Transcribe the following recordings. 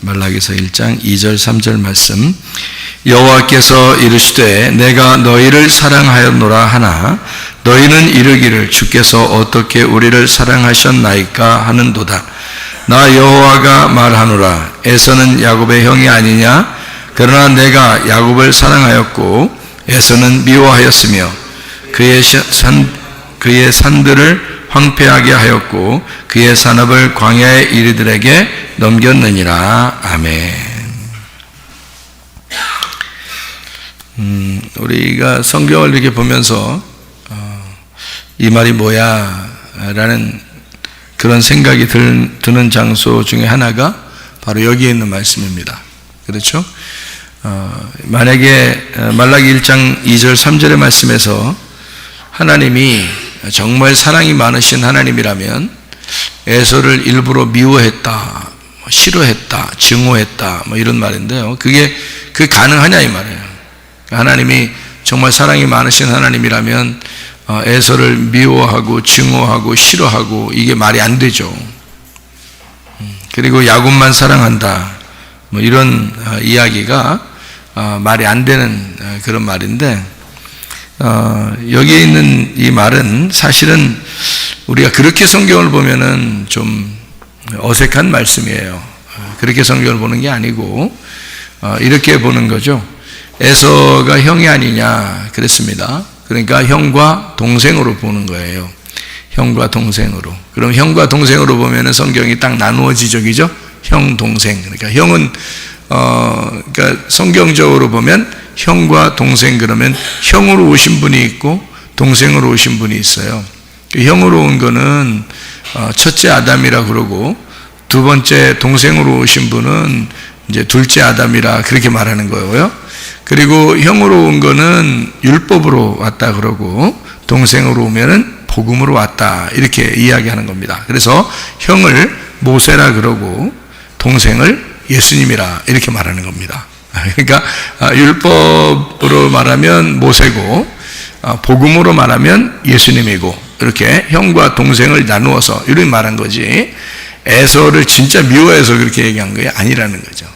말라기서 1장 2절 3절 말씀. 여호와께서 이르시되 내가 너희를 사랑하였노라 하나 너희는 이르기를 주께서 어떻게 우리를 사랑하셨나이까 하는도다. 나 여호와가 말하노라. 에서는 야곱의 형이 아니냐? 그러나 내가 야곱을 사랑하였고 에서는 미워하였으며 그의 산들을 황폐하게 하였고 그의 산업을 광야의 이리들에게 넘겼느니라. 아멘. 우리가 성경을 이렇게 보면서 이 말이 뭐야 라는 그런 생각이 드는 장소 중에 하나가 바로 여기에 있는 말씀입니다. 그렇죠? 만약에 말라기 1장 2절 3절의 말씀에서 하나님이 정말 사랑이 많으신 하나님이라면 에서를 일부러 미워했다, 싫어했다, 증오했다 뭐 이런 말인데요. 그게 가능하냐 이 말이에요. 하나님이 정말 사랑이 많으신 하나님이라면 에서를 미워하고 증오하고 싫어하고 이게 말이 안 되죠. 그리고 야곱만 사랑한다 뭐 이런 이야기가 말이 안 되는 그런 말인데 여기에 있는 이 말은 사실은 우리가 그렇게 성경을 보면은 좀 어색한 말씀이에요. 그렇게 성경을 보는 게 아니고 이렇게 보는 거죠. 에서가 형이 아니냐 그랬습니다. 그러니까 형과 동생으로 보는 거예요. 형과 동생으로. 그럼 형과 동생으로 보면은 성경이 딱 나누어지죠, 그죠? 형, 동생. 그러니까 형은 그러니까 성경적으로 보면 형과 동생 그러면 형으로 오신 분이 있고 동생으로 오신 분이 있어요. 형으로 온 거는 첫째 아담이라 그러고 두 번째 동생으로 오신 분은 이제 둘째 아담이라 그렇게 말하는 거예요. 그리고 형으로 온 거는 율법으로 왔다 그러고 동생으로 오면은 복음으로 왔다 이렇게 이야기하는 겁니다. 그래서 형을 모세라 그러고 동생을 예수님이라 이렇게 말하는 겁니다. 그러니까 율법으로 말하면 모세고 복음으로 말하면 예수님이고 이렇게 형과 동생을 나누어서 이렇게 말한 거지 에서를 진짜 미워해서 그렇게 얘기한 게 아니라는 거죠.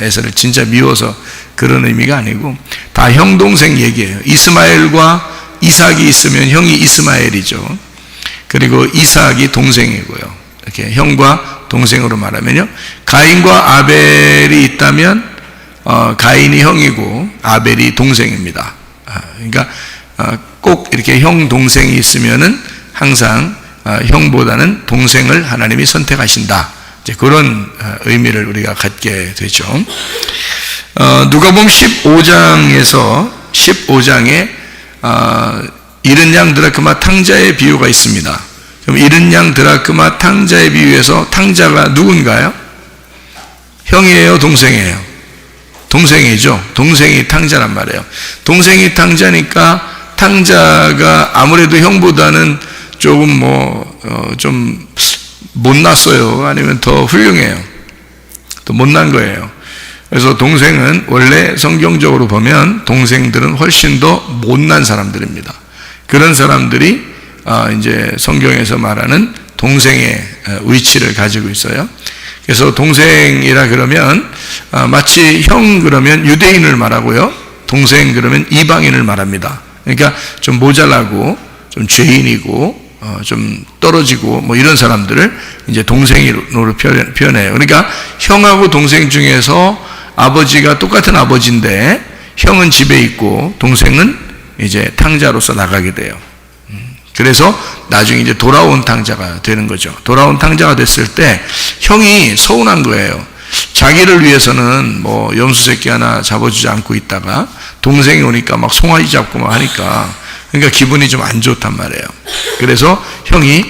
에서를 진짜 미워서 그런 의미가 아니고 다 형 동생 얘기예요. 이스마엘과 이삭이 있으면 형이 이스마엘이죠. 그리고 이삭이 동생이고요. 이렇게 형과 동생으로 말하면요. 가인과 아벨이 있다면 가인이 형이고 아벨이 동생입니다. 그러니까 꼭 이렇게 형 동생이 있으면은 항상 형보다는 동생을 하나님이 선택하신다. 이제 그런 의미를 우리가 갖게 되죠. 누가복음 15장에 잃은 양 드라크마 탕자의 비유가 있습니다. 그럼 잃은 양 드라크마 탕자의 비유에서 탕자가 누군가요? 형이에요, 동생이에요? 동생이죠. 동생이 탕자란 말이에요. 동생이 탕자니까 탕자가 아무래도 형보다는 조금 좀 못났어요. 아니면 더 훌륭해요. 더 못난 거예요. 그래서 동생은 원래 성경적으로 보면 동생들은 훨씬 더 못난 사람들입니다. 그런 사람들이 이제 성경에서 말하는 동생의 위치를 가지고 있어요. 그래서 동생이라 그러면 마치 형 그러면 유대인을 말하고요. 동생 그러면 이방인을 말합니다. 그러니까 좀 모자라고 좀 죄인이고 좀 떨어지고 뭐 이런 사람들을 이제 동생으로 표현해요. 그러니까 형하고 동생 중에서 아버지가 똑같은 아버지인데 형은 집에 있고 동생은 이제 탕자로서 나가게 돼요. 그래서 나중에 이제 돌아온 탕자가 되는 거죠. 돌아온 탕자가 됐을 때 형이 서운한 거예요. 자기를 위해서는 뭐 염소 새끼 하나 잡아주지 않고 있다가 동생이 오니까 막 송아지 잡고 막 하니까 그러니까 기분이 좀 안 좋단 말이에요. 그래서 형이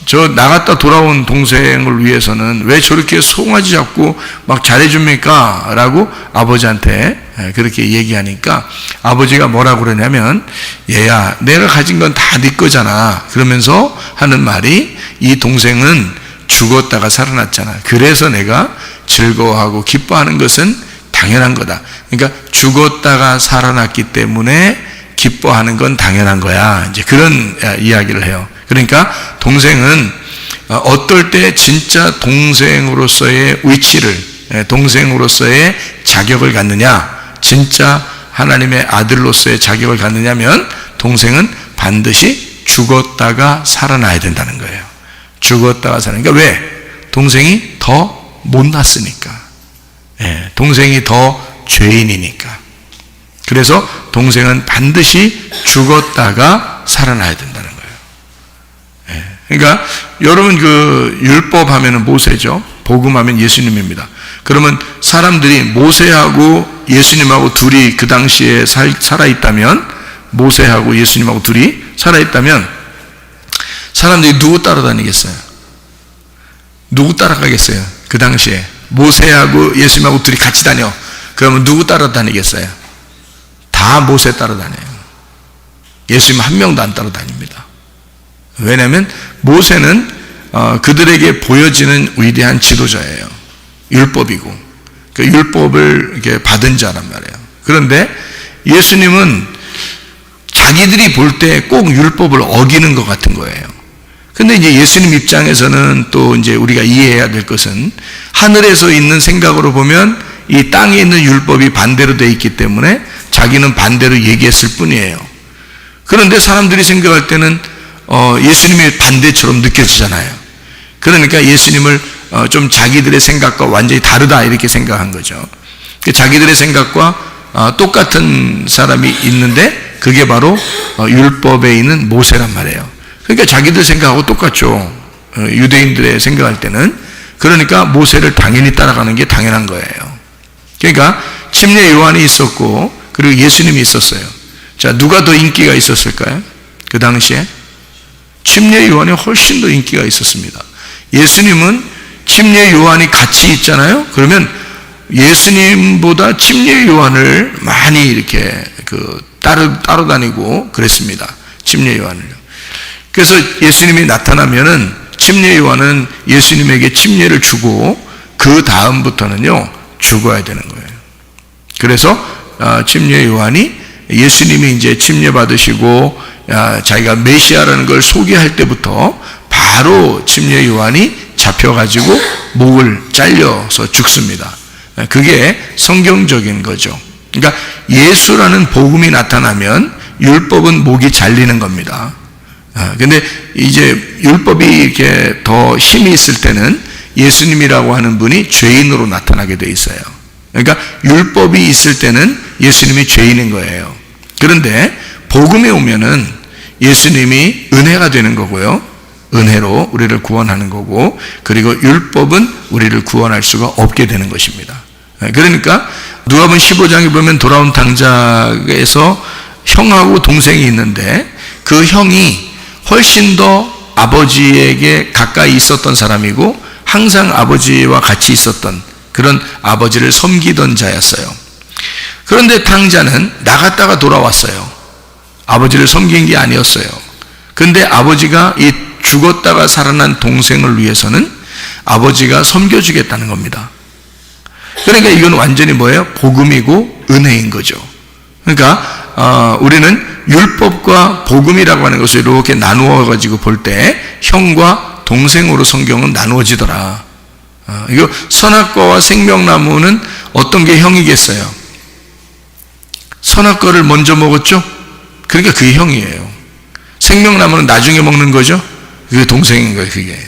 저 나갔다 돌아온 동생을 위해서는 왜 저렇게 송아지 잡고 막 잘해줍니까? 라고 아버지한테 그렇게 얘기하니까 아버지가 뭐라고 그러냐면 얘야 내가 가진 건 다 네 거잖아. 그러면서 하는 말이 이 동생은 죽었다가 살아났잖아. 그래서 내가 즐거워하고 기뻐하는 것은 당연한 거다. 그러니까 죽었다가 살아났기 때문에 기뻐하는 건 당연한 거야. 이제 그런 이야기를 해요. 그러니까 동생은 어떨 때 진짜 동생으로서의 위치를 동생으로서의 자격을 갖느냐, 진짜 하나님의 아들로서의 자격을 갖느냐면 동생은 반드시 죽었다가 살아나야 된다는 거예요. 죽었다가 살아나니까 왜? 동생이 더 못났으니까. 동생이 더 죄인이니까. 그래서 동생은 반드시 죽었다가 살아나야 된다는 거예요. 그러니까 여러분 그 율법 하면은 모세죠. 복음 하면 예수님입니다. 그러면 사람들이 모세하고 예수님하고 둘이 그 당시에 살아있다면, 모세하고 예수님하고 둘이 살아있다면 사람들이 누구 따라다니겠어요? 누구 따라가겠어요? 그 당시에 모세하고 예수님하고 둘이 같이 다녀. 그러면 누구 따라다니겠어요? 다 모세 따라다녀요. 예수님 한 명도 안 따라다닙니다. 왜냐하면 모세는 그들에게 보여지는 위대한 지도자예요. 율법이고 그 율법을 이렇게 받은 자란 말이에요. 그런데 예수님은 자기들이 볼 때 꼭 율법을 어기는 것 같은 거예요. 근데 이제 예수님 입장에서는 또 이제 우리가 이해해야 될 것은 하늘에서 있는 생각으로 보면 이 땅에 있는 율법이 반대로 되어 있기 때문에 자기는 반대로 얘기했을 뿐이에요. 그런데 사람들이 생각할 때는 예수님의 반대처럼 느껴지잖아요. 그러니까 예수님을 좀 자기들의 생각과 완전히 다르다 이렇게 생각한 거죠. 자기들의 생각과 똑같은 사람이 있는데 그게 바로 율법에 있는 모세란 말이에요. 그러니까 자기들 생각하고 똑같죠. 유대인들의 생각할 때는. 그러니까 모세를 당연히 따라가는 게 당연한 거예요. 그러니까 침례 요한이 있었고 그리고 예수님이 있었어요. 자, 누가 더 인기가 있었을까요? 그 당시에 침례 요한이 훨씬 더 인기가 있었습니다. 예수님은 침례 요한이 같이 있잖아요. 그러면 예수님보다 침례 요한을 많이 이렇게 따라다니고 그랬습니다. 침례 요한을요. 그래서 예수님이 나타나면은 침례 요한은 예수님에게 침례를 주고 그 다음부터는요 죽어야 되는 거예요. 그래서 침례 요한이 예수님이 이제 침례 받으시고 자기가 메시아라는 걸 소개할 때부터 바로 침례 요한이 잡혀가지고 목을 잘려서 죽습니다. 그게 성경적인 거죠. 그러니까 예수라는 복음이 나타나면 율법은 목이 잘리는 겁니다. 근데 이제 율법이 이렇게 더 힘이 있을 때는 예수님이라고 하는 분이 죄인으로 나타나게 돼 있어요. 그러니까 율법이 있을 때는 예수님이 죄인인 거예요. 그런데 복음에 오면은 예수님이 은혜가 되는 거고요. 은혜로 우리를 구원하는 거고, 그리고 율법은 우리를 구원할 수가 없게 되는 것입니다. 그러니까 누가복음 15장에 보면 돌아온 당자에서 형하고 동생이 있는데 그 형이 훨씬 더 아버지에게 가까이 있었던 사람이고 항상 아버지와 같이 있었던 그런 아버지를 섬기던 자였어요. 그런데 당자는 나갔다가 돌아왔어요. 아버지를 섬긴 게 아니었어요. 근데 아버지가 이 죽었다가 살아난 동생을 위해서는 아버지가 섬겨주겠다는 겁니다. 그러니까 이건 완전히 뭐예요? 복음이고 은혜인 거죠. 그러니까 우리는 율법과 복음이라고 하는 것을 이렇게 나누어 가지고 볼 때 형과 동생으로 성경은 나누어지더라. 이거 선악과와 생명나무는 어떤 게 형이겠어요? 선악과를 먼저 먹었죠? 그러니까 그게 형이에요. 생명나무는 나중에 먹는 거죠? 그게 동생인 거예요, 그게.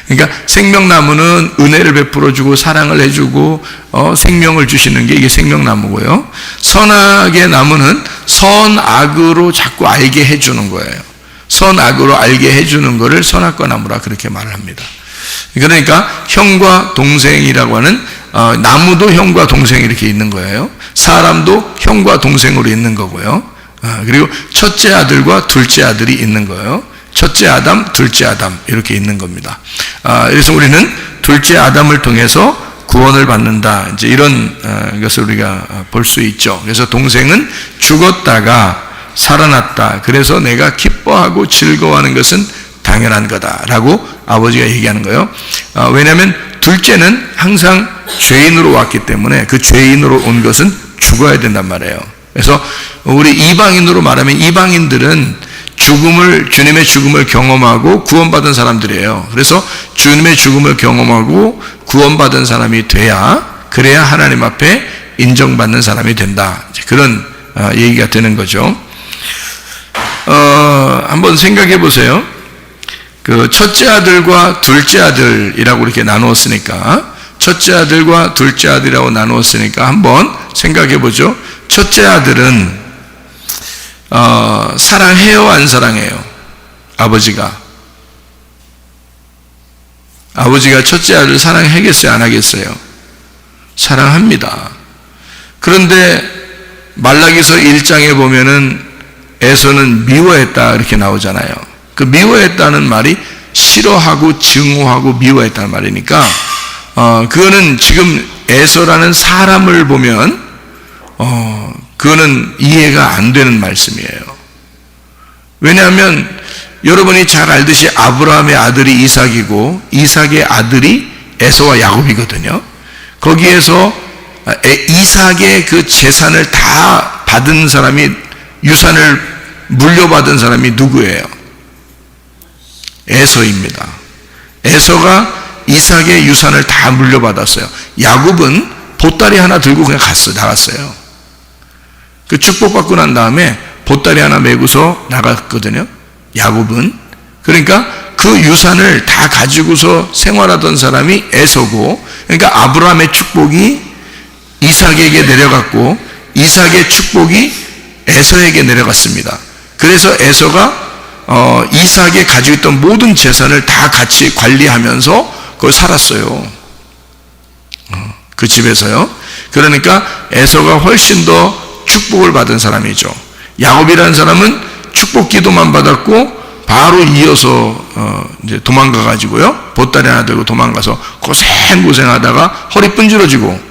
그러니까 생명나무는 은혜를 베풀어주고 사랑을 해주고 생명을 주시는 게 이게 생명나무고요. 선악의 나무는 선악으로 자꾸 알게 해주는 거예요. 선악으로 알게 해주는 거를 선악과 나무라 그렇게 말을 합니다. 그러니까 형과 동생이라고 하는 나무도 형과 동생이 이렇게 있는 거예요. 사람도 형과 동생으로 있는 거고요. 그리고 첫째 아들과 둘째 아들이 있는 거예요. 첫째 아담, 둘째 아담 이렇게 있는 겁니다. 그래서 우리는 둘째 아담을 통해서 구원을 받는다. 이제 이런 것을 우리가 볼 수 있죠. 그래서 동생은 죽었다가 살아났다. 그래서 내가 기뻐하고 즐거워하는 것은 당연한 거다라고 아버지가 얘기하는 거예요. 왜냐하면 둘째는 항상 죄인으로 왔기 때문에 그 죄인으로 온 것은 죽어야 된단 말이에요. 그래서 우리 이방인으로 말하면 이방인들은 주님의 죽음을 경험하고 구원받은 사람들이에요. 그래서 주님의 죽음을 경험하고 구원받은 사람이 그래야 하나님 앞에 인정받는 사람이 된다. 그런 얘기가 되는 거죠. 한번 생각해 보세요. 그 첫째 아들과 둘째 아들이라고 이렇게 나누었으니까, 첫째 아들과 둘째 아들이라고 나누었으니까 한번 생각해 보죠. 첫째 아들은 사랑해요, 안 사랑해요? 아버지가 첫째 아들을 사랑하겠어요, 안 하겠어요? 사랑합니다. 그런데 말라기서 1장에 보면은 에서는 미워했다 이렇게 나오잖아요. 그 미워했다는 말이 싫어하고 증오하고 미워했다는 말이니까 그거는 지금 에서라는 사람을 보면 그거는 이해가 안 되는 말씀이에요. 왜냐하면 여러분이 잘 알듯이 아브라함의 아들이 이삭이고 이삭의 아들이 에서와 야곱이거든요. 거기에서 이삭의 그 재산을 다 받은 사람이, 유산을 물려받은 사람이 누구예요? 에서입니다. 에서가 이삭의 유산을 다 물려받았어요. 야곱은 보따리 하나 들고 그냥 나갔어요. 그 축복받고 난 다음에 보따리 하나 메고서 나갔거든요. 야곱은. 그러니까 그 유산을 다 가지고서 생활하던 사람이 에서고, 그러니까 아브라함의 축복이 이삭에게 내려갔고 이삭의 축복이 에서에게 내려갔습니다. 그래서 에서가 이삭이 가지고 있던 모든 재산을 다 같이 관리하면서 그걸 살았어요. 그 집에서요. 그러니까 에서가 훨씬 더 축복을 받은 사람이죠. 야곱이라는 사람은 축복 기도만 받았고 바로 이어서 이제 도망가 가지고요, 보따리 하나 들고 도망가서 고생하다가 허리 분질러지고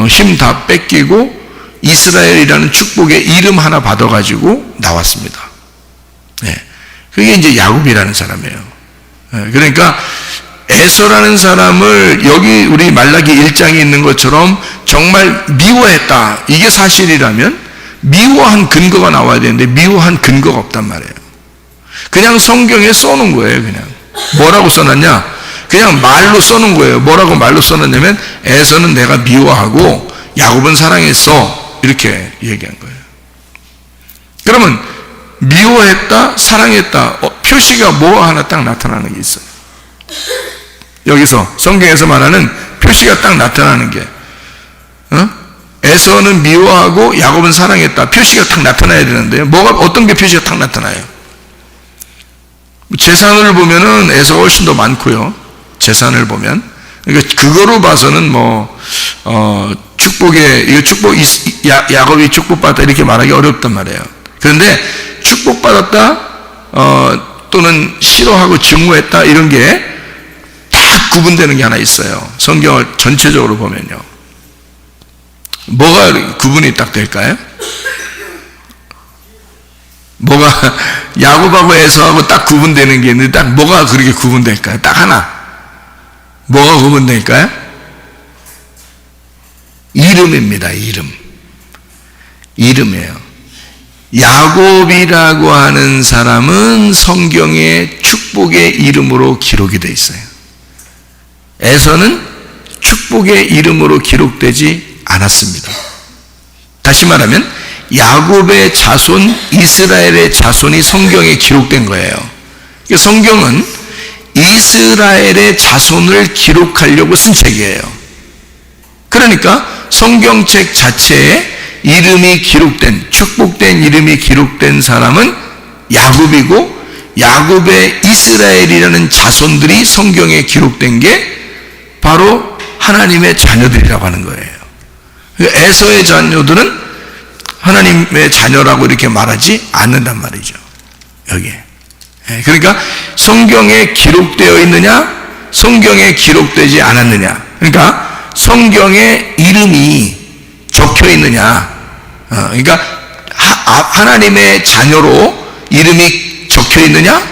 힘 다 뺏기고 이스라엘이라는 축복의 이름 하나 받아 가지고 나왔습니다. 네. 그게 이제 야곱이라는 사람이에요. 네. 그러니까 에서라는 사람을 여기 우리 말라기 1장에 있는 것처럼 정말 미워했다, 이게 사실이라면 미워한 근거가 나와야 되는데 미워한 근거가 없단 말이에요. 그냥 성경에 써놓은 거예요. 그냥 뭐라고 써놨냐, 그냥 말로 써놓은 거예요. 뭐라고 말로 써놨냐면 에서는 내가 미워하고 야곱은 사랑했어, 이렇게 얘기한 거예요. 그러면 미워했다, 사랑했다, 표시가 뭐 하나 딱 나타나는 게 있어요. 여기서 성경에서 말하는 표시가 딱 나타나는 게, 에서는 미워하고 야곱은 사랑했다, 표시가 딱 나타나야 되는데요. 어떤 게 표시가 딱 나타나요? 재산을 보면은 에서가 훨씬 더 많고요. 재산을 보면. 그러니까 그거로 봐서는 야곱이 축복받았다 이렇게 말하기 어렵단 말이에요. 그런데 축복받았다, 또는 싫어하고 증오했다, 이런 게 딱 구분되는 게 하나 있어요. 성경을 전체적으로 보면요. 뭐가 구분이 딱 될까요? 뭐가 야곱하고 에서하고 딱 구분되는 게 있는데 딱 뭐가 그렇게 구분될까요? 딱 하나. 뭐가 구분될까요? 이름입니다. 이름이에요. 야곱이라고 하는 사람은 성경에 축복의 이름으로 기록이 되어 있어요. 에서는 축복의 이름으로 기록되지 않았습니다. 다시 말하면 야곱의 자손, 이스라엘의 자손이 성경에 기록된 거예요. 그러니까 성경은 이스라엘의 자손을 기록하려고 쓴 책이에요. 그러니까 성경책 자체에 이름이 기록된, 축복된 이름이 기록된 사람은 야곱이고, 야곱의 이스라엘이라는 자손들이 성경에 기록된 게 바로 하나님의 자녀들이라고 하는 거예요. 에서의 자녀들은 하나님의 자녀라고 이렇게 말하지 않는단 말이죠. 여기에. 그러니까 성경에 기록되어 있느냐, 성경에 기록되지 않았느냐, 그러니까 성경에 이름이 적혀 있느냐, 그러니까 하나님의 자녀로 이름이 적혀 있느냐,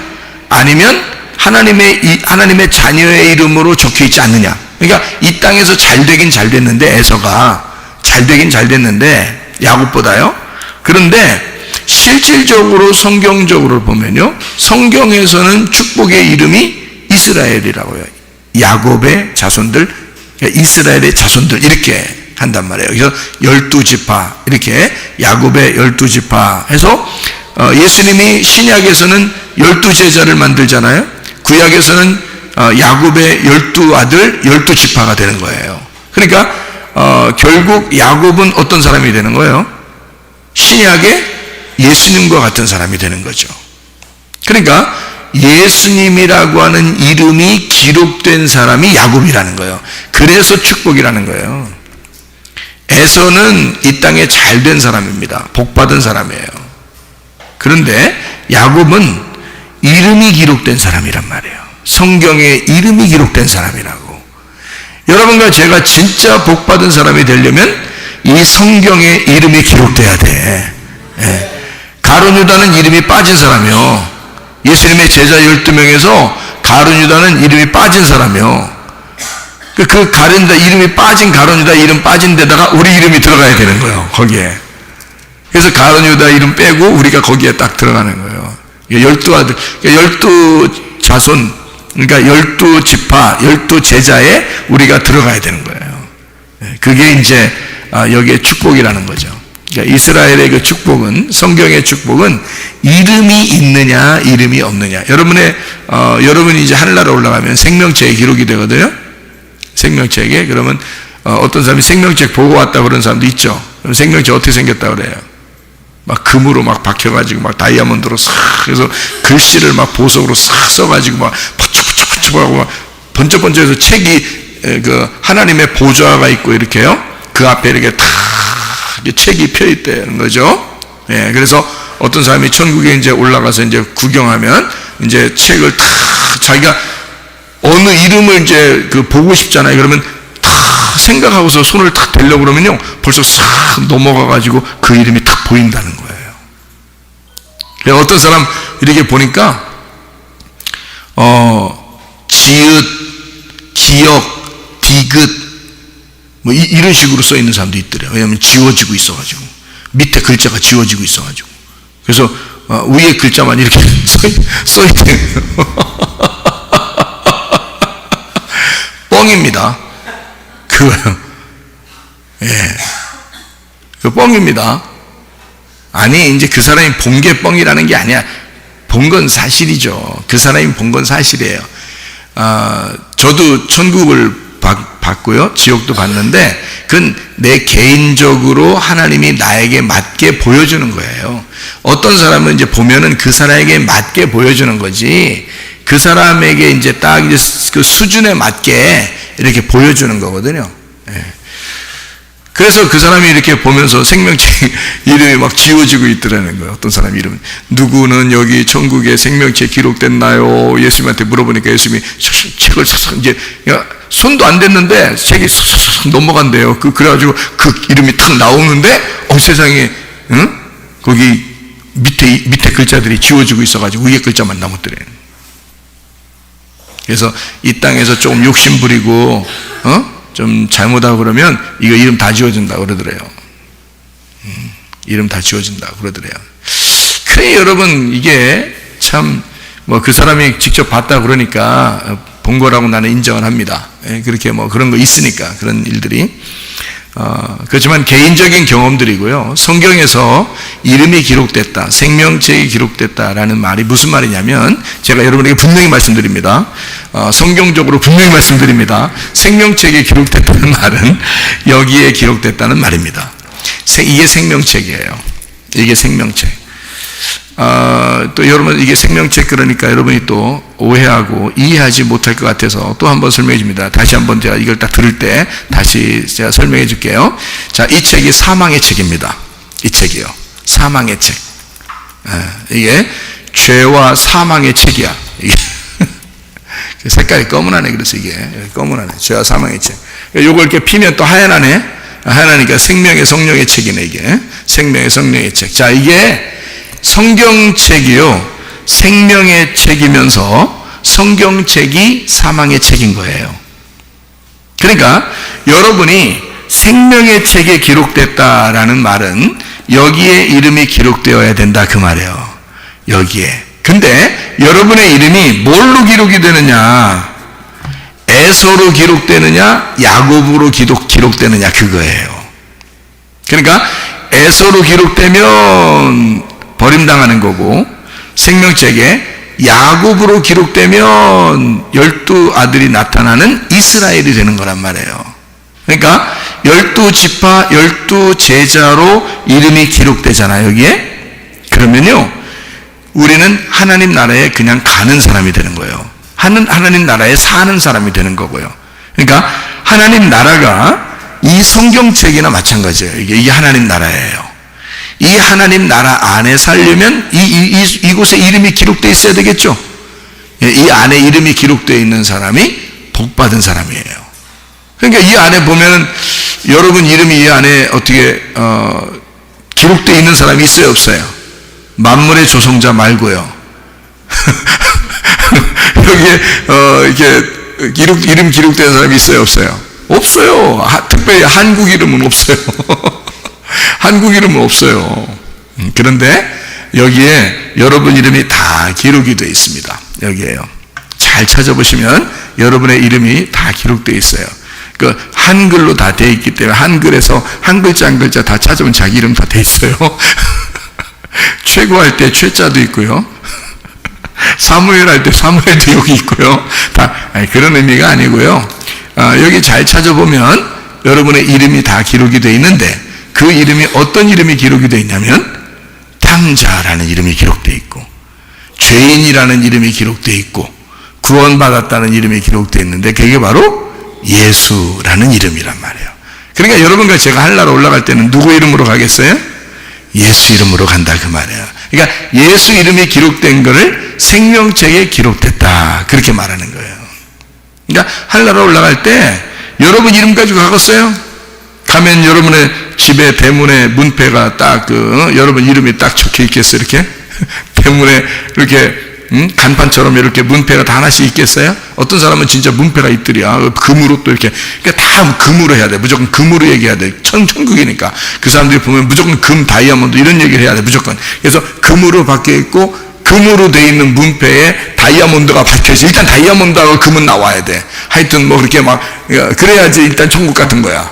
아니면 하나님의 자녀의 이름으로 적혀 있지 않느냐. 그러니까 이 땅에서 잘 되긴 잘 됐는데, 에서가 잘 되긴 잘 됐는데 야곱보다요. 그런데 실질적으로 성경적으로 보면요, 성경에서는 축복의 이름이 이스라엘이라고요. 야곱의 자손들, 이스라엘의 자손들 이렇게 한단 말이에요. 그래서 12지파 이렇게 야곱의 12지파 해서 예수님이 신약에서는 12제자를 만들잖아요. 구약에서는 야곱의 12아들 12지파가 되는 거예요. 그러니까 결국 야곱은 어떤 사람이 되는 거예요? 신약의 예수님과 같은 사람이 되는 거죠. 그러니까 예수님이라고 하는 이름이 기록된 사람이 야곱이라는 거예요. 그래서 축복이라는 거예요. 에서는 이 땅에 잘된 사람입니다. 복받은 사람이에요. 그런데 야곱은 이름이 기록된 사람이란 말이에요. 성경에 이름이 기록된 사람이라고. 여러분과 제가 진짜 복받은 사람이 되려면 이 성경에 이름이 기록돼야 돼. 가룟 유다는 이름이 빠진 사람이요. 예수님의 제자 12명에서 가룟 유다는 이름이 빠진 사람이요. 그 가룟 유다 이름이 빠진 가룟 유다 이름 빠진 데다가 우리 이름이 들어가야 되는 거예요. 거기에. 그래서 가룟 유다 이름 빼고 우리가 거기에 딱 들어가는 거예요. 12아들, 12자손, 그러니까 12지파, 12제자에 우리가 들어가야 되는 거예요. 그게 이제 여기에 축복이라는 거죠. 그러니까 이스라엘의 그 축복은, 성경의 축복은 이름이 있느냐 이름이 없느냐. 여러분이 이제 하늘나라 올라가면 생명책에 기록이 되거든요. 생명책에. 그러면 어떤 사람이 생명책 보고 왔다 그런 사람도 있죠. 그럼 생명책 어떻게 생겼다 그래요? 막 금으로 막 박혀가지고 막 다이아몬드로 싹 해서 글씨를 막 보석으로 싹 써가지고 막 번쩍번쩍하고 막 번쩍번쩍해서 책이 그 하나님의 보좌가 있고 이렇게요. 그 앞에 이렇게 다 책이 펴 있다는 거죠. 예, 그래서 어떤 사람이 천국에 이제 올라가서 이제 구경하면 이제 책을 다 자기가 어느 이름을 이제 그 보고 싶잖아요. 그러면 다 생각하고서 손을 탁 대려고 그러면요, 벌써 싹 넘어가가지고 그 이름이 탁 보인다는 거예요. 어떤 사람 이렇게 보니까 지읒, 기역, 디귿 뭐 이런 식으로 써 있는 사람도 있더래요. 왜냐하면 지워지고 있어가지고 밑에 글자가 지워지고 있어가지고 그래서 위에 글자만 이렇게 써 있대요. 뻥입니다. 그거요. 예. 그 뻥입니다. 아니, 이제 그 사람이 본 게 뻥이라는 게 아니야. 본 건 사실이죠. 그 사람이 본 건 사실이에요. 저도 천국을 봤고요. 지옥도 봤는데, 그건 내 개인적으로 하나님이 나에게 맞게 보여주는 거예요. 어떤 사람은 이제 보면은 그 사람에게 맞게 보여주는 거지, 그 사람에게 이제 딱 이제 그 수준에 맞게 이렇게 보여주는 거거든요. 예. 그래서 그 사람이 이렇게 보면서 생명책 이름이 막 지워지고 있더라는 거예요. 어떤 사람 이름, 누구는 여기 천국에 생명책 기록됐나요? 예수님한테 물어보니까 예수님이 책을 싹싹 이제 손도 안 댔는데 책이 싹싹 넘어간대요. 그래가지고 그 이름이 탁 나오는데 세상에, 응? 거기 밑에 글자들이 지워지고 있어가지고 위에 글자만 남았더래요. 그래서 이 땅에서 조금 욕심 부리고 좀 잘못하고 그러면 이거 이름 다 지워진다 그러더래요. 이름 다 지워진다 그러더래요. 그래, 여러분, 이게 참 뭐 그 사람이 직접 봤다 그러니까 본 거라고 나는 인정을 합니다. 그렇게 뭐 그런 거 있으니까, 그런 일들이. 그렇지만 개인적인 경험들이고요. 성경에서 이름이 기록됐다, 생명책이 기록됐다라는 말이 무슨 말이냐면, 제가 여러분에게 분명히 말씀드립니다. 성경적으로 분명히 말씀드립니다. 생명책이 기록됐다는 말은 여기에 기록됐다는 말입니다. 이게 생명책이에요. 이게 생명책. 또 여러분, 이게 생명책 그러니까 여러분이 또 오해하고 이해하지 못할 것 같아서 또 한번 설명해 줍니다. 다시 한번 제가 이걸 딱 들을 때 다시 제가 설명해 줄게요. 자, 이 책이 사망의 책입니다. 이 책이요. 사망의 책. 이게 죄와 사망의 책이야. 이게 색깔이 검은하네. 그래서 이게 검은하네. 죄와 사망의 책. 요걸 이렇게 피면 또 하얀하네. 하얀하니까 생명의 성령의 책이네. 이게 생명의 성령의 책. 자, 이게 성경책이요, 생명의 책이면서 성경책이 사망의 책인 거예요. 그러니까 여러분이 생명의 책에 기록됐다라는 말은 여기에 이름이 기록되어야 된다 그 말이에요. 여기에. 근데 여러분의 이름이 뭘로 기록이 되느냐? 에서로 기록되느냐, 야곱으로 기록되느냐 그거예요. 그러니까 에서로 기록되면 버림당하는 거고, 생명책에 야곱으로 기록되면 12아들이 나타나는 이스라엘이 되는 거란 말이에요. 그러니까 12지파 12제자로 이름이 기록되잖아요, 여기에. 그러면요, 우리는 하나님 나라에 그냥 가는 사람이 되는 거예요. 하나님 나라에 사는 사람이 되는 거고요. 그러니까 하나님 나라가 이 성경책이나 마찬가지예요. 이게 하나님 나라예요. 이 하나님 나라 안에 살려면 이곳에 이름이 기록되어 있어야 되겠죠. 이 안에 이름이 기록되어 있는 사람이 복받은 사람이에요. 그러니까 이 안에 보면은 여러분 이름이 이 안에 어떻게 기록되어 있는 사람이 있어요, 없어요? 만물의 조성자 말고요. 여기에 이렇게 이름 기록된 사람이 있어요, 없어요? 없어요. 특별히 한국 이름은 없어요. 한국 이름은 없어요. 그런데 여기에 여러분 이름이 다 기록이 되어 있습니다. 여기에요. 잘 찾아보시면 여러분의 이름이 다 기록되어 있어요. 그 한글로 다 되어 있기 때문에 한글에서 한 글자 한 글자 다 찾아보면 자기 이름 다 되어 있어요. 최고할 때 최자도 있고요. 사무엘 할 때 사무엘도 여기 있고요. 다 그런 의미가 아니고요. 여기 잘 찾아보면 여러분의 이름이 다 기록이 되어 있는데, 그 이름이 어떤 이름이 기록이 되어 있냐면 탕자라는 이름이 기록되어 있고, 죄인이라는 이름이 기록되어 있고, 구원받았다는 이름이 기록되어 있는데, 그게 바로 예수라는 이름이란 말이에요. 그러니까 여러분과 제가 하늘나라 올라갈 때는 누구 이름으로 가겠어요? 예수 이름으로 간다 그 말이에요. 그러니까 예수 이름이 기록된 거를 생명책에 기록됐다 그렇게 말하는 거예요. 그러니까 하늘나라 올라갈 때 여러분 이름 가지고 가겠어요? 가면 여러분의 집에 대문에 문패가 딱 여러분 이름이 딱 적혀 있겠어요? 이렇게 대문에 이렇게 간판처럼 이렇게 문패가 다 하나씩 있겠어요? 어떤 사람은 진짜 문패가 있더랴. 금으로 또 이렇게. 그러니까 다 금으로 해야 돼. 무조건 금으로 얘기해야 돼. 천국이니까. 그 사람들이 보면 무조건 금, 다이아몬드 이런 얘기를 해야 돼. 무조건. 그래서 금으로 박혀 있고, 금으로 돼 있는 문패에 다이아몬드가 박혀있어. 일단 다이아몬드하고 금은 나와야 돼. 하여튼 뭐 그렇게 막, 그래야지 일단 천국 같은 거야.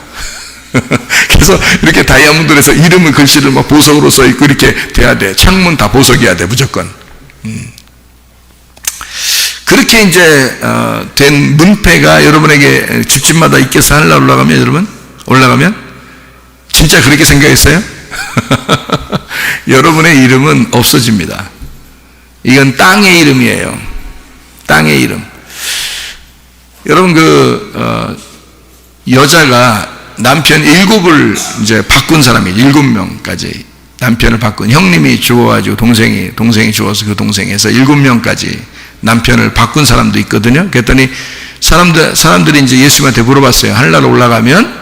그래서 이렇게 다이아몬드로 해서 이름을 글씨를 막 보석으로 써 있고 이렇게 돼야 돼. 창문 다 보석이어야 돼. 무조건. 그렇게 이제 된 문패가 여러분에게 집집마다 있겠어. 하늘나라 올라가면 여러분 올라가면 진짜 그렇게 생각했어요? 여러분의 이름은 없어집니다. 이건 땅의 이름이에요. 땅의 이름. 여러분 여자가 남편 7을 이제 바꾼 사람이 7명까지 남편을 바꾼 형님이 죽어가지고 동생이 죽어서 그 동생에서 7명까지 남편을 바꾼 사람도 있거든요. 그랬더니 사람들이 이제 예수님한테 물어봤어요. 하늘나라 올라가면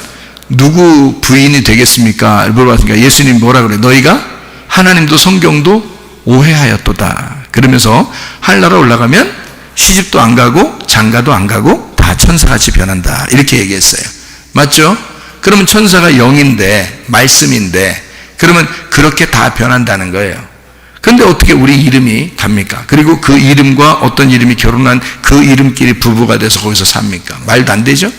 누구 부인이 되겠습니까? 물어봤으니까 예수님이 뭐라 그래? 너희가 하나님도 성경도 오해하였도다. 그러면서 하늘나라 올라가면 시집도 안 가고 장가도 안 가고 다 천사같이 변한다. 이렇게 얘기했어요. 맞죠? 그러면 천사가 영인데 말씀인데 그러면 그렇게 다 변한다는 거예요. 근데 어떻게 우리 이름이 갑니까? 그리고 그 이름과 어떤 이름이 결혼한 그 이름끼리 부부가 돼서 거기서 삽니까? 말도 안 되죠?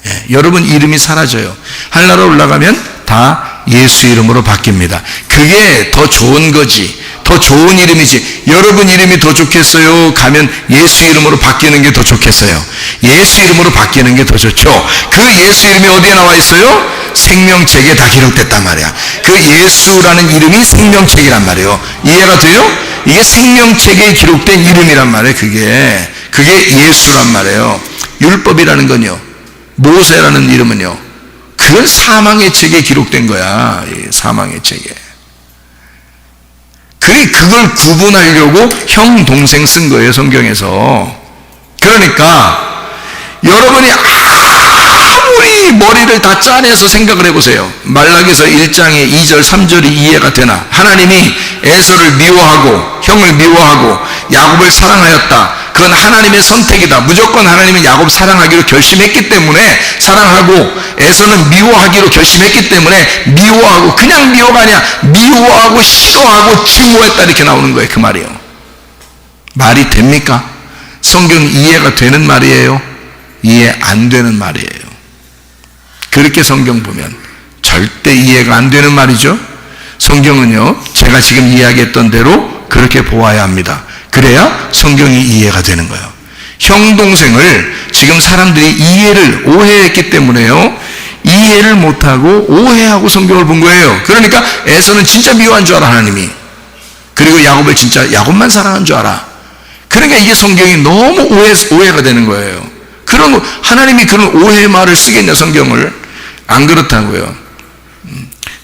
예, 여러분 이름이 사라져요. 하늘나라 올라가면 다 예수 이름으로 바뀝니다. 그게 더 좋은 거지. 더 좋은 이름이지. 여러분 이름이 더 좋겠어요? 가면 예수 이름으로 바뀌는 게 더 좋겠어요? 예수 이름으로 바뀌는 게 더 좋죠. 그 예수 이름이 어디에 나와 있어요? 생명책에 다 기록됐단 말이야. 그 예수라는 이름이 생명책이란 말이에요. 이해가 돼요? 이게 생명책에 기록된 이름이란 말이에요. 그게 예수란 말이에요. 율법이라는 건요, 모세라는 이름은요, 그건 사망의 책에 기록된 거야. 사망의 책에. 그걸 구분하려고 형, 동생 쓴 거예요, 성경에서. 그러니까 여러분이 아무리 머리를 다 짜내서 생각을 해보세요. 말라기서 1장의 2절 3절이 이해가 되나? 하나님이 에서를 미워하고 형을 미워하고 야곱을 사랑하였다. 그건 하나님의 선택이다. 무조건 하나님은 야곱 사랑하기로 결심했기 때문에 사랑하고, 에서는 미워하기로 결심했기 때문에 미워하고, 그냥 미워가 아니야, 미워하고 싫어하고 증오했다, 이렇게 나오는 거예요. 그 말이요. 말이 됩니까? 성경 이해가 되는 말이에요? 이해 안 되는 말이에요. 그렇게 성경 보면 절대 이해가 안 되는 말이죠. 성경은요, 제가 지금 이야기했던 대로 그렇게 보아야 합니다. 그래야 성경이 이해가 되는 거예요. 형 동생을 지금 사람들이 오해했기 때문에요, 이해를 못하고 오해하고 성경을 본 거예요. 그러니까 에서는 진짜 미워한 줄 알아, 하나님이. 그리고 야곱을 진짜 야곱만 사랑한 줄 알아. 그러니까 이게 성경이 너무 오해가 되는 거예요. 하나님이 그런 오해의 말을 쓰겠냐, 성경을. 안 그렇다고요.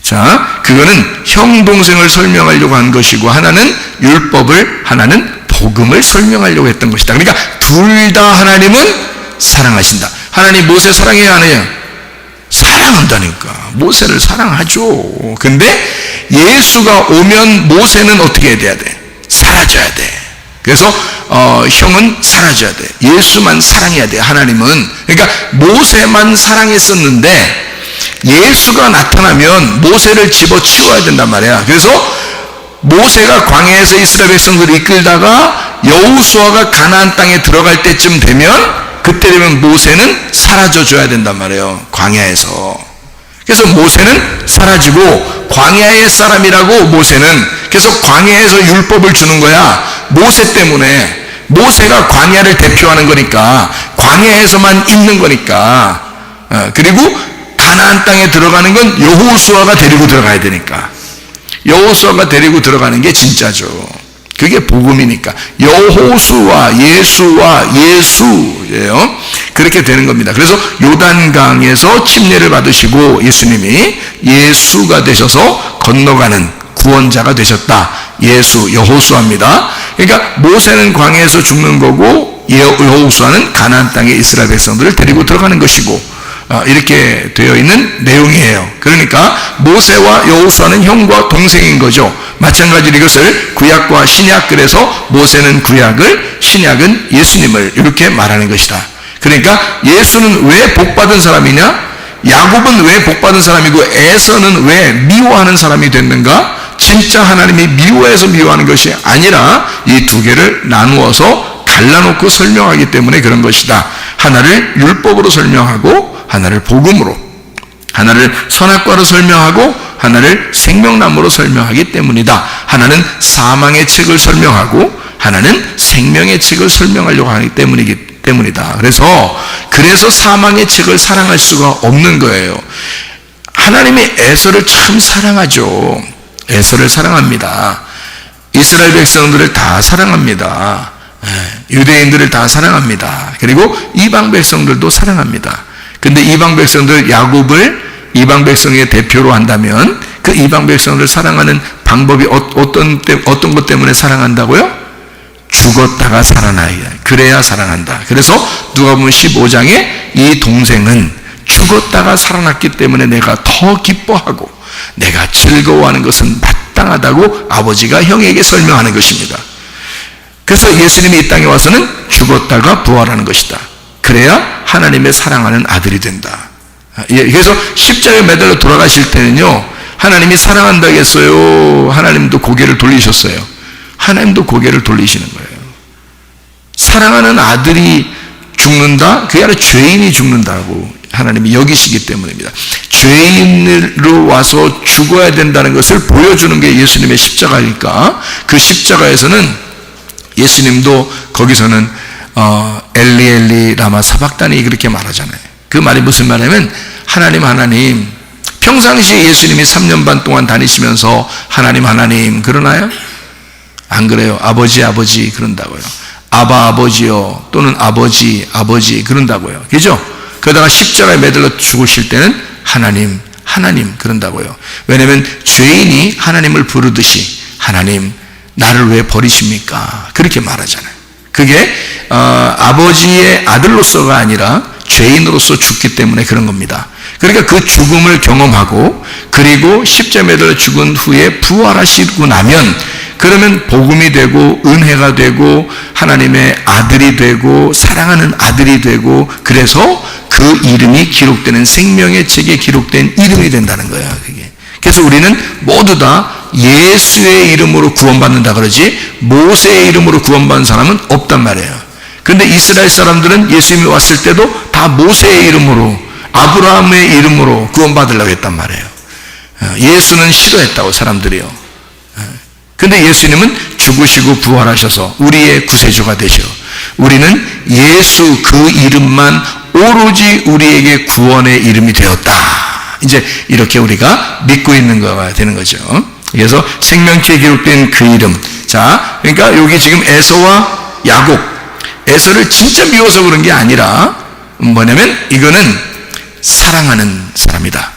자, 그거는 형 동생을 설명하려고 한 것이고, 하나는 율법을, 하나는 복음을 설명하려고 했던 것이다. 그러니까 둘 다 하나님은 사랑하신다. 하나님 모세 사랑해야 안 해요? 사랑한다니까. 모세를 사랑하죠. 근데 예수가 오면 모세는 어떻게 해야 돼? 사라져야 돼. 그래서 형은 사라져야 돼. 예수만 사랑해야 돼. 하나님은. 그러니까 모세만 사랑했었는데 예수가 나타나면 모세를 집어치워야 된단 말이야. 그래서 모세가 광야에서 이스라엘 백성들을 이끌다가 여호수아가 가나안 땅에 들어갈 때쯤 되면, 그때 되면 모세는 사라져줘야 된단 말이에요, 광야에서. 그래서 모세는 사라지고 광야의 사람이라고, 모세는. 그래서 광야에서 율법을 주는 거야. 모세 때문에. 모세가 광야를 대표하는 거니까, 광야에서만 있는 거니까. 그리고 가나안 땅에 들어가는 건 여호수아가 데리고 들어가야 되니까. 여호수아가 데리고 들어가는 게 진짜죠. 그게 복음이니까. 여호수아, 예수와 예수예요. 그렇게 되는 겁니다. 그래서 요단강에서 침례를 받으시고 예수님이 예수가 되셔서 건너가는 구원자가 되셨다. 예수, 여호수아입니다. 그러니까 모세는 광야에서 죽는 거고, 여호수아는 가나안 땅에 이스라엘 백성들을 데리고 들어가는 것이고, 이렇게 되어 있는 내용이에요. 그러니까 모세와 여호수아는 형과 동생인 거죠. 마찬가지로 이것을 구약과 신약, 그래서 모세는 구약을, 신약은 예수님을 이렇게 말하는 것이다. 그러니까 예수는 왜 복받은 사람이냐? 야곱은 왜 복받은 사람이고 에서는 왜 미워하는 사람이 됐는가? 진짜 하나님이 미워해서 미워하는 것이 아니라 이 두 개를 나누어서 갈라놓고 설명하기 때문에 그런 것이다. 하나를 율법으로 설명하고, 하나를 복음으로, 하나를 선악과로 설명하고, 하나를 생명나무로 설명하기 때문이다. 하나는 사망의 책을 설명하고, 하나는 생명의 책을 설명하려고 하기 때문이다. 그래서 사망의 책을 사랑할 수가 없는 거예요. 하나님이 에서를 참 사랑하죠. 에서를 사랑합니다. 이스라엘 백성들을 다 사랑합니다. 유대인들을 다 사랑합니다. 그리고 이방 백성들도 사랑합니다. 근데 이방 백성들, 야곱을 이방 백성의 대표로 한다면 그 이방 백성들을 사랑하는 방법이 어떤 것 때문에 사랑한다고요? 죽었다가 살아나야, 그래야 사랑한다. 그래서 누가복음 15장에 이 동생은 죽었다가 살아났기 때문에 내가 더 기뻐하고 내가 즐거워하는 것은 마땅하다고 아버지가 형에게 설명하는 것입니다. 그래서 예수님이 이 땅에 와서는 죽었다가 부활하는 것이다. 그래야 하나님의 사랑하는 아들이 된다. 그래서 십자가에 매달려 돌아가실 때는요, 하나님이 사랑한다고 했어요? 하나님도 고개를 돌리셨어요? 하나님도 고개를 돌리시는 거예요. 사랑하는 아들이 죽는다? 그게 아니라 죄인이 죽는다고 하나님이 여기시기 때문입니다. 죄인으로 와서 죽어야 된다는 것을 보여주는 게 예수님의 십자가니까, 그 십자가에서는 예수님도 거기서는 엘리 엘리 라마 사박다니 그렇게 말하잖아요. 그 말이 무슨 말이냐면, 하나님 평상시에 예수님이 3년 반 동안 다니시면서 하나님 그러나요? 안 그래요. 아버지 그런다고요. 아바 아버지요, 또는 아버지 그런다고요. 그죠? 그러다가 십자가에 매달려 죽으실 때는 하나님 그런다고요. 왜냐하면 죄인이 하나님을 부르듯이 하나님 나를 왜 버리십니까? 그렇게 말하잖아요. 그게 아버지의 아들로서가 아니라 죄인으로서 죽기 때문에 그런 겁니다. 그러니까 그 죽음을 경험하고 그리고 십자가에 달려 죽은 후에 부활하시고 나면 그러면 복음이 되고 은혜가 되고 하나님의 아들이 되고 사랑하는 아들이 되고 그래서 그 이름이 기록되는 생명의 책에 기록된 이름이 된다는 거예요. 그게. 그래서 우리는 모두 다 예수의 이름으로 구원받는다 그러지 모세의 이름으로 구원받는 사람은 없단 말이에요. 그런데 이스라엘 사람들은 예수님이 왔을 때도 다 모세의 이름으로 아브라함의 이름으로 구원받으려고 했단 말이에요. 예수는 싫어했다고 사람들이요. 근데 예수님은 죽으시고 부활하셔서 우리의 구세주가 되셔. 우리는 예수 그 이름만 오로지 우리에게 구원의 이름이 되었다. 이제 이렇게 우리가 믿고 있는 거가 되는 거죠. 그래서 생명기에 기록된 그 이름. 자, 그러니까 여기 지금 에서와 야곱. 에서를 진짜 미워서 그런 게 아니라 뭐냐면 이거는 사랑하는 사람이다.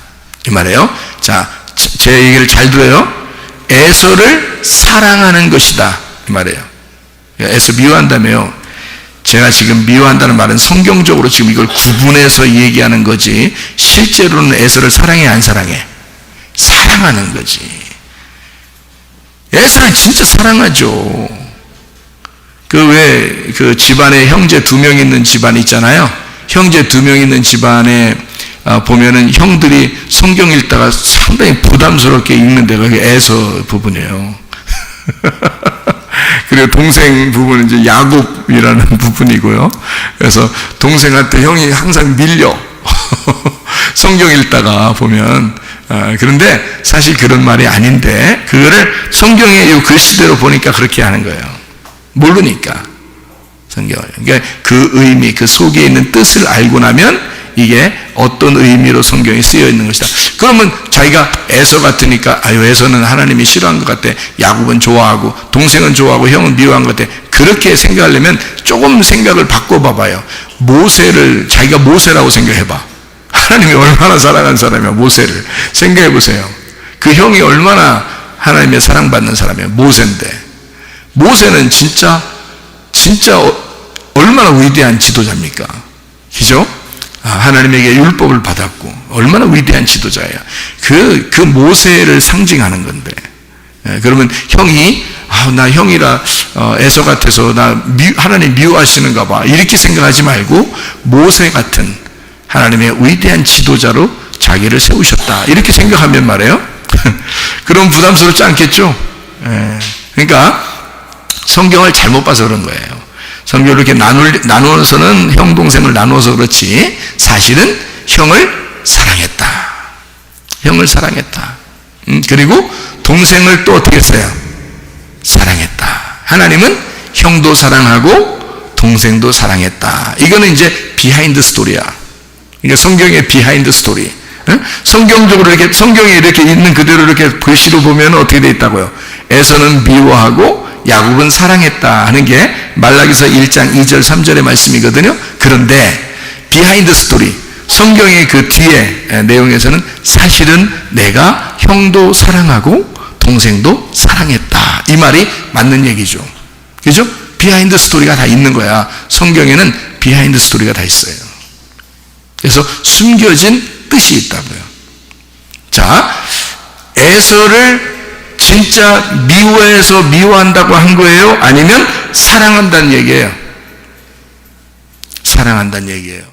이 말이에요. 자, 제 얘기를 잘 들어요. 에서를 사랑하는 것이다. 이 말이에요. 에서 미워한다며요. 제가 지금 미워한다는 말은 성경적으로 지금 이걸 구분해서 얘기하는 거지 실제로는 에서를 사랑해 안 사랑해? 사랑하는 거지. 에서를 진짜 사랑하죠. 그 집안에 형제 2명 있는 집안 있잖아요. 형제 2명 있는 집안에 보면은 형들이 성경 읽다가 상당히 부담스럽게 읽는데 그게 에서 부분이에요. 그리고 동생 부분은 이제 야곱이라는 부분이고요. 그래서 동생한테 형이 항상 밀려. 성경 읽다가 보면 그런데 사실 그런 말이 아닌데 그거를 성경의 이 글씨대로 보니까 그렇게 하는 거예요. 모르니까 성경을. 그러니까 그 의미, 그 속에 있는 뜻을 알고 나면 이게 어떤 의미로 성경에 쓰여 있는 것이다. 그러면 자기가 에서 같으니까 아유 에서는 하나님이 싫어한 것 같아. 야곱은 좋아하고 동생은 좋아하고 형은 미워한 것 같아. 그렇게 생각하려면 조금 생각을 바꿔봐봐요. 모세를 자기가 모세라고 생각해봐. 하나님이 얼마나 사랑한 사람이야. 모세를 생각해보세요. 그 형이 얼마나 하나님의 사랑받는 사람이에요. 모세인데 모세는 진짜 얼마나 위대한 지도자입니까? 그죠? 하나님에게 율법을 받았고 얼마나 위대한 지도자예요. 그 모세를 상징하는 건데 그러면 형이 나 형이라 에서 같아서 나 하나님 미워하시는가 봐 이렇게 생각하지 말고 모세 같은 하나님의 위대한 지도자로 자기를 세우셨다 이렇게 생각하면 말이에요. 그럼 부담스럽지 않겠죠? 그러니까 성경을 잘못 봐서 그런 거예요. 성경을 이렇게 나누어서는 형, 동생을 나누어서 그렇지 사실은 형을 사랑했다. 형을 사랑했다. 그리고 동생을 또 어떻게 했어요? 사랑했다. 하나님은 형도 사랑하고 동생도 사랑했다. 이거는 이제 비하인드 스토리야. 이게 성경의 비하인드 스토리. 성경적으로 이렇게 성경에 이렇게 있는 그대로 이렇게 글씨로 보면 어떻게 돼 있다고요? 에서는 미워하고 야곱은 사랑했다 하는 게 말라기서 1장 2절 3절의 말씀이거든요. 그런데 비하인드 스토리 성경의 그 뒤에 내용에서는 사실은 내가 형도 사랑하고 동생도 사랑했다 이 말이 맞는 얘기죠. 그죠? 비하인드 스토리가 다 있는 거야. 성경에는 비하인드 스토리가 다 있어요. 그래서 숨겨진 뜻이 있다고요. 자, 에서를 진짜 미워해서 미워한다고 한 거예요? 아니면 사랑한다는 얘기예요? 사랑한다는 얘기예요.